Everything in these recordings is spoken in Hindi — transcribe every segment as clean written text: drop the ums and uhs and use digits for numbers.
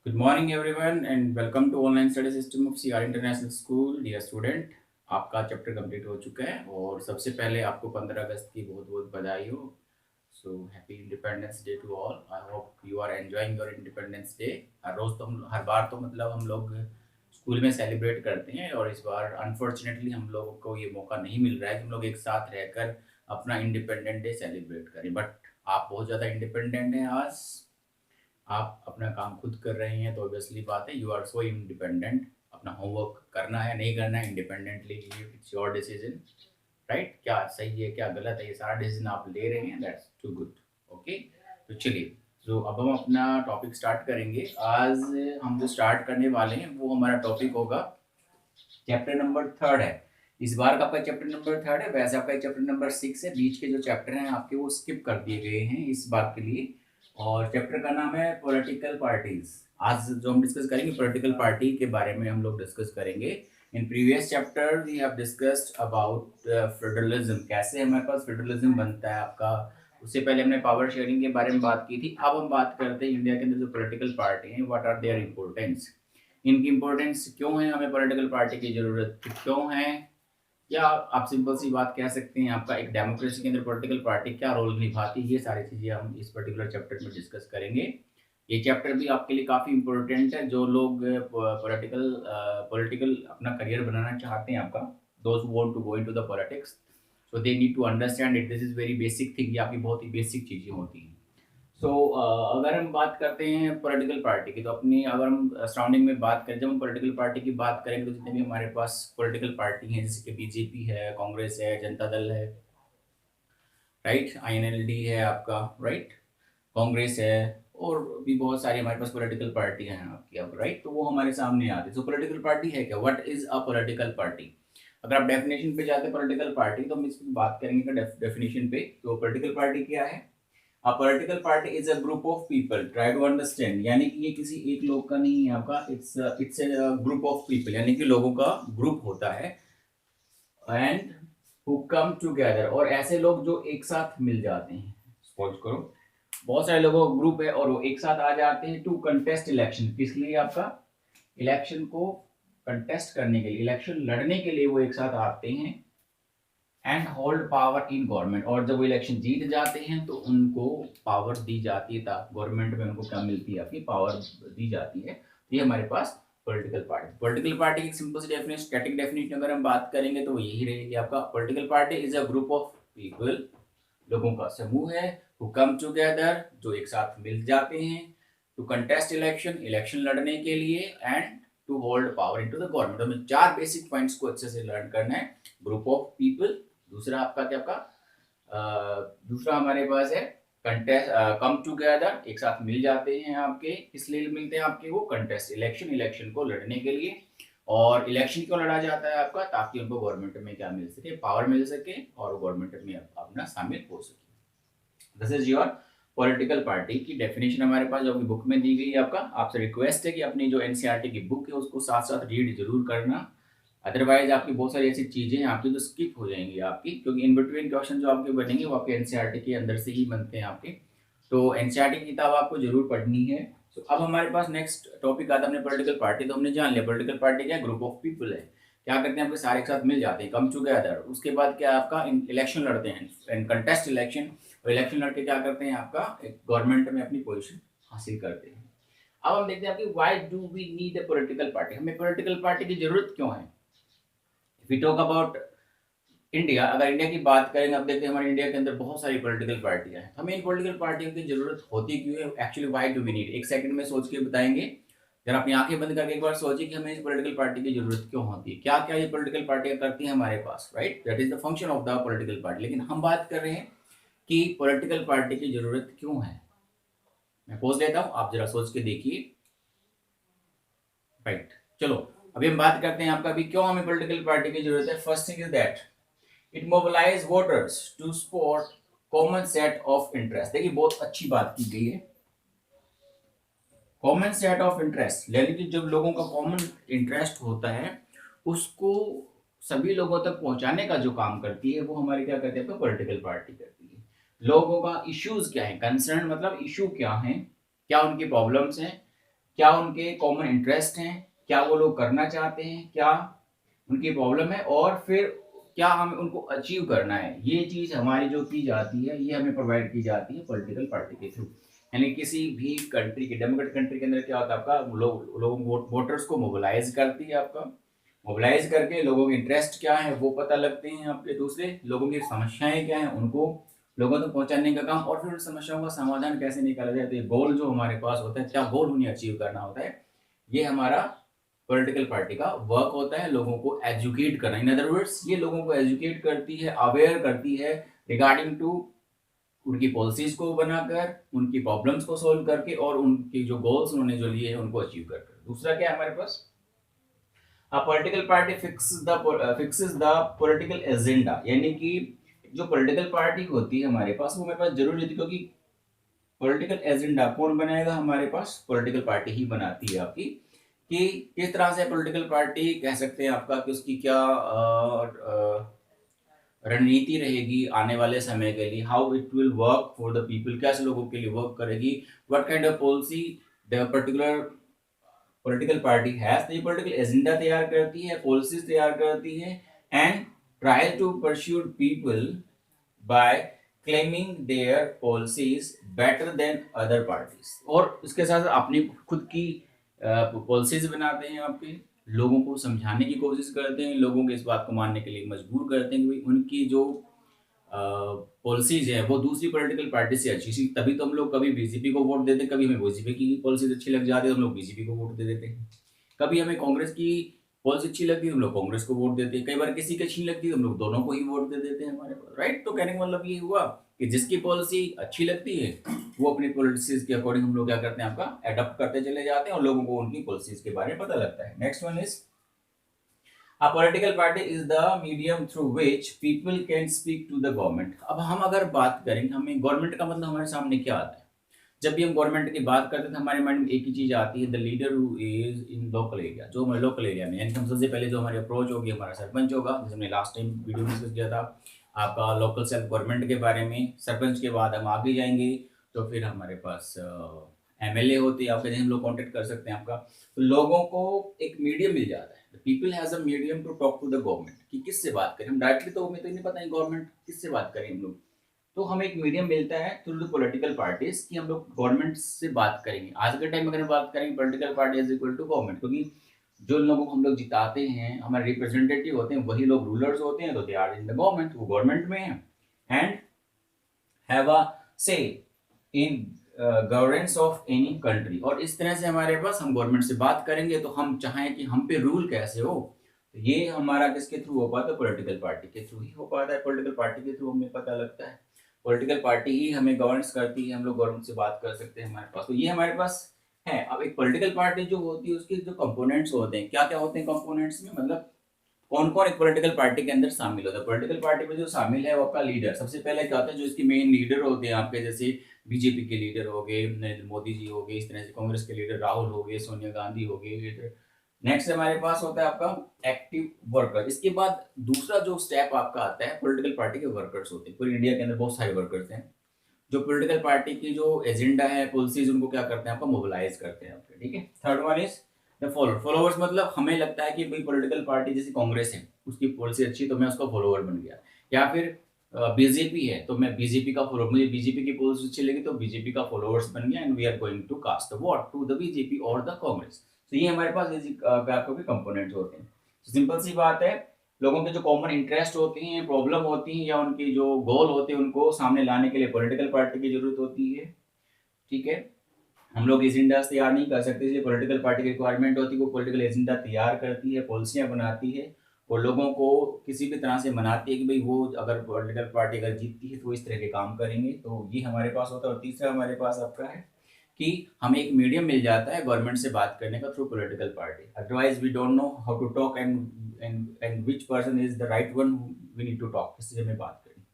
Good morning everyone and welcome to online study system of CR International School. Dear student, आपका चैप्टर कंप्लीट हो चुका है और सबसे पहले आपको 15 अगस्त की बहुत बहुत बधाई हो। So happy independence day to all. I hope you are enjoying your independence day. हर रोज तो हम हर बार तो मतलब हम लोग स्कूल में सेलिब्रेट करते हैं और इस बार अनफॉर्चुनेटली हम लोगों को ये मौका नहीं मिल रहा है कि हम लोग एक साथ रहकर अपना इंडिपेंडेंट डे सेलिब्रेट करें। बट आप बहुत ज़्यादा इंडिपेंडेंट हैं आज। आप अपना काम खुद कर रहे हैं तो ऑब्वियसली बात है, यू आर सो इंडिपेंडेंट। अपना होमवर्क करना है नहीं करना है independently, it's your decision. Right, क्या सही है क्या गलत है ये सारा डिसीजन आप ले रहे हैं, दैट्स टू गुड। ओके, तो चलिए, तो अब हम अपना टॉपिक स्टार्ट करेंगे। आज हम जो स्टार्ट करने वाले हैं वो हमारा टॉपिक होगा चैप्टर नंबर थर्ड है। इस बार का आपका चैप्टर नंबर थर्ड है, वैसे आपका चैप्टर नंबर 6 है। बीच के जो चैप्टर हैं आपके वो स्किप कर दिए गए हैं इस बार के लिए। और चैप्टर का नाम है पॉलिटिकल पार्टीज। आज जो हम डिस्कस करेंगे पॉलिटिकल पार्टी के बारे में हम लोग डिस्कस करेंगे। In previous chapter we have discussed about federalism, कैसे हमारे पास फेडरलिज्म बनता है आपका। उससे पहले हमने पावर शेयरिंग के बारे में बात की थी। अब हम बात करते हैं इंडिया के अंदर जो पॉलिटिकल पार्टी हैं, व्हाट आर देयर इंपॉर्टेंस, इनकी इंपॉर्टेंस क्यों है, हमें पॉलिटिकल पार्टी की जरूरत क्यों है, या आप सिंपल सी बात कह सकते हैं आपका एक डेमोक्रेसी के अंदर पॉलिटिकल पार्टी क्या रोल निभाती है। ये सारी चीजें हम इस पर्टिकुलर चैप्टर में डिस्कस करेंगे। ये चैप्टर भी आपके लिए काफी इंपॉर्टेंट है। जो लोग पॉलिटिकल पॉलिटिकल अपना करियर बनाना चाहते हैं आपका, those who want to go into the politics, so they need to understand it. This is very basic thing, ये आपकी बहुत ही बेसिक चीजें होती हैं। सो अगर हम बात करते हैं पॉलिटिकल पार्टी की, तो अपनी अगर हम सराउंडिंग में बात करें, जब हम पॉलिटिकल पार्टी की बात करेंगे तो जितने भी हमारे पास पॉलिटिकल पार्टी हैं, जैसे कि बीजेपी है, कांग्रेस है, जनता दल है, राइट, आईएनएलडी है आपका, राइट, कांग्रेस है, और भी बहुत सारी हमारे पास पॉलिटिकल पार्टी हैं आपकी अब, राइट। तो वो हमारे सामने आती है। सो पॉलिटिकल पार्टी है क्या, what is a political party. अगर आप डेफिनेशन पे जाते हैं पॉलिटिकल पार्टी, तो हम इसकी बात करेंगे डेफिनेशन पे। तो पॉलिटिकल पार्टी क्या है। A political party is a group of people. Try to understand. यानी कि ये किसी एक लोग का नहीं है आपका, it's a group of people, यानी कि लोगों का ग्रुप होता है। And who come together, और ऐसे लोग जो एक साथ मिल जाते हैं। सपोज करो बहुत सारे लोगों का ग्रुप है और वो एक साथ आ जाते हैं टू कंटेस्ट इलेक्शन। किस लिए आपका, इलेक्शन को कंटेस्ट करने के लिए, इलेक्शन लड़ने के लिए वो एक साथ आते हैं। And hold power in government, और जब वो इलेक्शन जीत जाते हैं तो उनको पावर दी जाती है। गवर्नमेंट में उनको क्या मिलती है, आपकी पावर दी जाती है। तो ये हमारे पास पॉलिटिकल पार्टी की सिंपल सी डेफिनेशन, स्टैटिक डेफिनेशन अगर हम बात करेंगे तो यही रहेगी आपका। Political party is a group of people, लोगों का समूह है, हु कम टुगेदर, जो एक साथ मिल जाते हैं, टू कंटेस्ट इलेक्शन, इलेक्शन लड़ने के लिए, and to hold power into the government. हमें चार बेसिक पॉइंट्स को अच्छे से लर्न करना है। ग्रुप ऑफ पीपल, दूसरा आपका क्या आपका दूसरा हमारे पास है कंटेस्ट, कम टुगेदर, एक साथ मिल जाते हैं आपके। इसलिए मिलते हैं आपके वो कंटेस्ट इलेक्शन, इलेक्शन को लड़ने के लिए। और इलेक्शन क्यों लड़ा जाता है आपका, ताकि उनको गवर्नमेंट में क्या मिल सके, पावर मिल सके और गवर्नमेंट में अपना शामिल हो सके। This is your political party की डेफिनेशन हमारे पास जो बुक में दी गई है। आपका आपसे रिक्वेस्ट है कि अपनी जो एनसीईआरटी की बुक है उसको साथ साथ रीड जरूर करना। अदरवाइज आपकी बहुत सारी ऐसी चीजें हैं आपकी जो स्किप हो जाएंगी आपकी, क्योंकि इन बिटवीन क्वेश्चन जो आपके बनेंगे वो आपके एनसीईआरटी के अंदर से ही बनते हैं आपके। तो एनसीईआरटी की किताब आपको जरूर पढ़नी है। तो अब हमारे पास नेक्स्ट टॉपिक आता है हमने पॉलिटिकल पार्टी, तो हमने जान लिया पॉलिटिकल पार्टी क्या है, ग्रुप ऑफ पीपल है। क्या करते हैं आपके सारे एक साथ मिल जाते हैं, कम टुगेदर। उसके बाद क्या आपका इलेक्शन लड़ते हैं, एंड कंटेस्ट इलेक्शन, और इलेक्शन लड़के क्या करते हैं आपका एक गवर्नमेंट में अपनी पोजीशन हासिल करते हैं। अब हम देखते हैं कि why do we need a political party, हमें पॉलिटिकल पार्टी की जरूरत क्यों है। If we talk about India, अगर इंडिया की बात करेंगे, अब देखते हैं हमारे इंडिया के अंदर बहुत सारी पॉलिटिकल पार्टियां हैं। हमें इन पॉलिटिकल पार्टियों की जरूरत होती क्यों है, actually why do we need, एक सेकंड में सोच के बताएंगे। जरा अपनी आंखें बंद करके एक बार सोचिए कि हमें इस पॉलिटिकल पार्टी की जरूरत क्यों होती है, क्या क्या ये पॉलिटिकल पार्टियां करती हैं हमारे पास, right, that is the function of the political party. लेकिन हम बात कर रहे हैं कि पॉलिटिकल पार्टी की जरूरत क्यों है। मैं पोज लेता हूं, आप जरा सोच के देखिए, राइट। चलो अभी हम बात करते हैं आपका अभी क्यों हमें पॉलिटिकल पार्टी की जरूरत है। First thing is that it mobilize voters to support common set of interest. देखिए बहुत अच्छी बात की गई है, कॉमन सेट ऑफ इंटरेस्ट, यानी कि जब लोगों का कॉमन इंटरेस्ट होता है उसको सभी लोगों तक पहुंचाने का जो काम करती है वो हमारी क्या करती है, पॉलिटिकल पार्टी करती है। लोगों का इश्यूज क्या है, कंसर्न मतलब इशू क्या है, क्या उनकी प्रॉब्लम्स हैं, क्या उनके कॉमन इंटरेस्ट हैं, क्या वो लोग करना चाहते हैं, क्या उनकी प्रॉब्लम है, और फिर क्या हमें उनको अचीव करना है। ये चीज हमारी जो की जाती है, ये हमें प्रोवाइड की जाती है पॉलिटिकल पार्टी के थ्रू। यानी किसी भी कंट्री के, डेमोक्रेटिक कंट्री के अंदर क्या होता है, आपका लोग वोटर्स को मोबिलाइज करती है, आपका मोबिलाइज करके लोगों के इंटरेस्ट क्या है वो पता लगते हैं, आपके दूसरे लोगों की समस्याएं क्या है उनको लोगों तक पहुंचाने का काम, और फिर उन समस्याओं का समाधान कैसे निकाला जाए। तो ये गोल जो हमारे पास होता है, क्या गोल उन्हें अचीव करना होता है, ये हमारा पॉलिटिकल पार्टी का वर्क होता है, लोगों को एजुकेट करना। इन अदर वर्ड्स, ये लोगों को एजुकेट करती है, अवेयर करती है रिगार्डिंग टू उनकी पॉलिसीज को बनाकर, उनकी प्रॉब्लम्स को सोल्व करके, और उनकी जो गोल्स उन्होंने जो लिए हैं उनको अचीव करकर। दूसरा क्या है हमारे पास, political party fixes the political agenda. यानी कि जो पॉलिटिकल पार्टी होती है हमारे पास, वो हमारे पास जरूरी होती है, क्योंकि पॉलिटिकल एजेंडा कौन बनाएगा, हमारे पास पॉलिटिकल पार्टी ही बनाती है आपकी। कि किस तरह से पॉलिटिकल पार्टी कह सकते हैं आपका कि उसकी क्या रणनीति रहेगी आने वाले समय के लिए, how it will work for the people, कैसे लोगों के लिए वर्क करेगी, what kind of policy the particular political party has. तो ये पॉलिटिकल एजेंडा तैयार करती है, पॉलिसीज तैयार करती है, and try to pursue people by claiming their policies better than other parties. और इसके साथ अपनी खुद की पॉलिसीज बनाते हैं, आपके लोगों को समझाने की कोशिश करते हैं, लोगों को इस बात को मानने के लिए मजबूर करते हैं कि भाई उनकी जो पॉलिसीज है वो दूसरी पॉलिटिकल पार्टी से अच्छी सी, तभी तो हम लोग कभी बीजेपी को वोट देते हैं, कभी हमें बीजेपी की पॉलिसीज अच्छी लग जाती है तो हम लोग बीजेपी को वोट दे देते हैं, कभी हमें कांग्रेस की पॉलिसी अच्छी लगती है हम लोग कांग्रेस को वोट देते हैं, कई बार किसी की अच्छी लगती है हम लोग दोनों को ही वोट दे देते हैं हमारे पास, राइट। तो कहने का मतलब ये हुआ कि जिसकी पॉलिसी अच्छी लगती है वो अपनी पॉलिसीज के अकॉर्डिंग हम लोग क्या करते हैं, आपका एडॉप्ट करते चले जाते हैं, और लोगों को उनकी पॉलिसीज के बारे में पता लगता है। Next one is, A political party is the medium through which people can speak to the government। अब हम अगर बात करें, हमें गवर्नमेंट का मतलब हमारे सामने क्या आता है, जब भी हम गवर्नमेंट की बात करते हैं तो हमारे माइंड में एक ही चीज आती है, the leader who is in local area. जो हमारे लोकल एरिया में, यानी कि हम सबसे पहले जो हमारी अप्रोच होगी हमारा सरपंच होगा, जैसे हमने लास्ट टाइम वीडियो डिस्कस किया था आपका लोकल सेल्फ गवर्नमेंट के बारे में। सरपंच के बाद हम आगे जाएंगे तो फिर हमारे पास एमएलए होते हैं आपके, जिन्हें हम लोग कॉन्टेक्ट कर सकते हैं आपका। तो लोगों को एक मीडियम मिल जाता है, people has a medium to talk to the government, कि किससे बात करें हम डायरेक्टली, तो हमें तो नहीं पता है गवर्नमेंट किससे बात करें हम लोग, तो हमें एक मीडियम मिलता है थ्रू द पॉलिटिकल पार्टीज कि हम लोग गवर्नमेंट से बात करेंगे। आज के टाइम में अगर बात करेंगे political party is equal to government, क्योंकि जो लोगों को हम लोग जिताते हैं, हमारे रिप्रेजेंटेटिव होते हैं, वही लोग रूलर्स होते हैं, तो they are in the government, वो गवर्नमेंट में है and have a say in governance of any country. और इस तरह से हमारे पास, हम गवर्नमेंट से बात करेंगे तो हम चाहें कि हम पे रूल कैसे हो, तो ये हमारा किसके थ्रू हो पाता है, पॉलिटिकल पार्टी के थ्रू ही हो पाता है। पॉलिटिकल पार्टी के थ्रू हमें पता लगता है, पॉलिटिकल पार्टी ही हमें गवर्नेंस करती है, हम लोग गवर्नमेंट से बात कर सकते हैं हमारे पास। तो ये हमारे पास है। अब एक पॉलिटिकल पार्टी जो होती है उसके जो कंपोनेंट्स होते हैं, क्या क्या होते हैं कंपोनेंट्स में, मतलब कौन कौन एक पॉलिटिकल पार्टी के अंदर शामिल होता है। पॉलिटिकल पार्टी में जो शामिल है वो आपका लीडर, सबसे पहले क्या होता है, जो इसके मेन लीडर होते हैं आपके, जैसे बीजेपी के लीडर हो गए नरेंद्र मोदी जी हो गए, इस तरह से कांग्रेस के लीडर राहुल हो गए, सोनिया गांधी हो गए। नेक्स्ट हमारे पास होता है आपका एक्टिव वर्कर। इसके बाद दूसरा जो स्टेप आपका आता है, पॉलिटिकल पार्टी के वर्कर्स होते हैं। पूरी इंडिया के अंदर बहुत सारे वर्कर्स हैं जो पॉलिटिकल पार्टी की जो एजेंडा है, पॉलिसीज, उनको क्या करते हैं, आपको मोबिलाइज करते हैं आपके, ठीक है। Third one is the follower. Followers मतलब हमें लगता है कि भाई पॉलिटिकल पार्टी जैसे कांग्रेस है, उसकी पॉलिसी अच्छी, तो मैं उसका फॉलोअर बन गया। या फिर बीजेपी है तो मैं बीजेपी का फॉलोअर, मुझे बीजेपी की पॉलिसी अच्छी लगी तो बीजेपी का फॉलोअर्स बन गया, and we are going to cast vote to the BJP और द कांग्रेस। तो ये हमारे पास आपको भी कंपोनेंट्स होते हैं। सिंपल सी बात है, लोगों के जो कॉमन इंटरेस्ट होते हैं, प्रॉब्लम होती है, या उनके जो गोल होते हैं, उनको सामने लाने के लिए पॉलिटिकल पार्टी की जरूरत होती है, ठीक है। हम लोग एजेंडा तैयार नहीं कर सकते, इसलिए पॉलिटिकल पार्टी की रिक्वायरमेंट होती है, वो पॉलिटिकल एजेंडा तैयार करती है, पॉलिसियां बनाती है, और लोगों को किसी भी तरह से मनाती है कि भाई वो अगर पॉलिटिकल पार्टी अगर जीतती है तो वो इस तरह के काम करेंगे। तो ये हमारे पास होता है। और तीसरा हमारे पास आपका है कि हमें एक मीडियम मिल जाता है गवर्नमेंट से बात करने का through political party. Otherwise we don't know how to talk and which person is the right one we need to talk, किससे हमें बात करनी।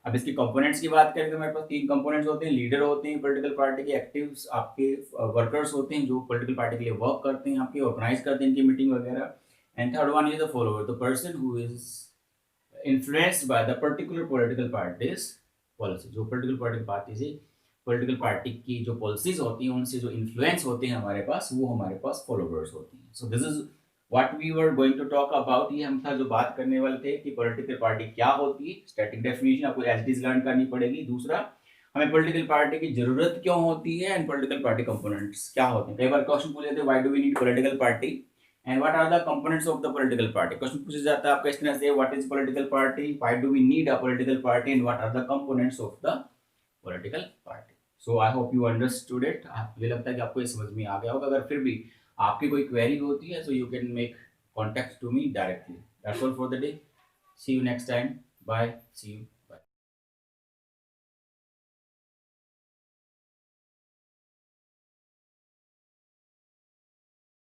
अब इसके कंपोनेंट्स की बात करें तो हमारे पास तीन कंपोनेंट्स होते हैं। लीडर होते हैं पॉलिटिकल पार्टी के, एक्टिव्स आपके वर्कर्स होते हैं जो पॉलिटिकल पार्टी के लिए वर्क करते हैं, आपके ऑर्गेनाइज करते हैं इनकी मीटिंग वगैरह, and third one is the follower, the person who is influenced by the particular political parties policy, जो पॉलिटिकल पार्टी से पॉलिटिकल पार्टी की जो पॉलिसीज होती हैं उनसे जो इन्फ्लुएंस होते हैं हमारे पास, वो हमारे पास फॉलोवर्स होते हैं। So this is what we were going to talk about. ये हम था जो बात करने वाले थे कि पॉलिटिकल पार्टी क्या होती है, स्टैटिक डेफिनेशन आपको एज इट लर्न करनी पड़ेगी। दूसरा, हमें पॉलिटिकल पार्टी की जरूरत क्यों होती है एंड पॉलिटिकल पार्टी कंपोनेंट्स क्या होते हैं। कई बार क्वेश्चन पूछे थे why do we need political party and what are the components of the political party. Question पूछा जाता है आपका इस तरह से, what is political party, why do we need a political party and what are the components of the political party. So I hope you understood it. मुझे लगता है कि आपको ये समझ में आ गया होगा। अगर फिर भी आपकी कोई क्वेरी होती है, so you can make contact to me directly. That's all for the day. See you next time. Bye. See you.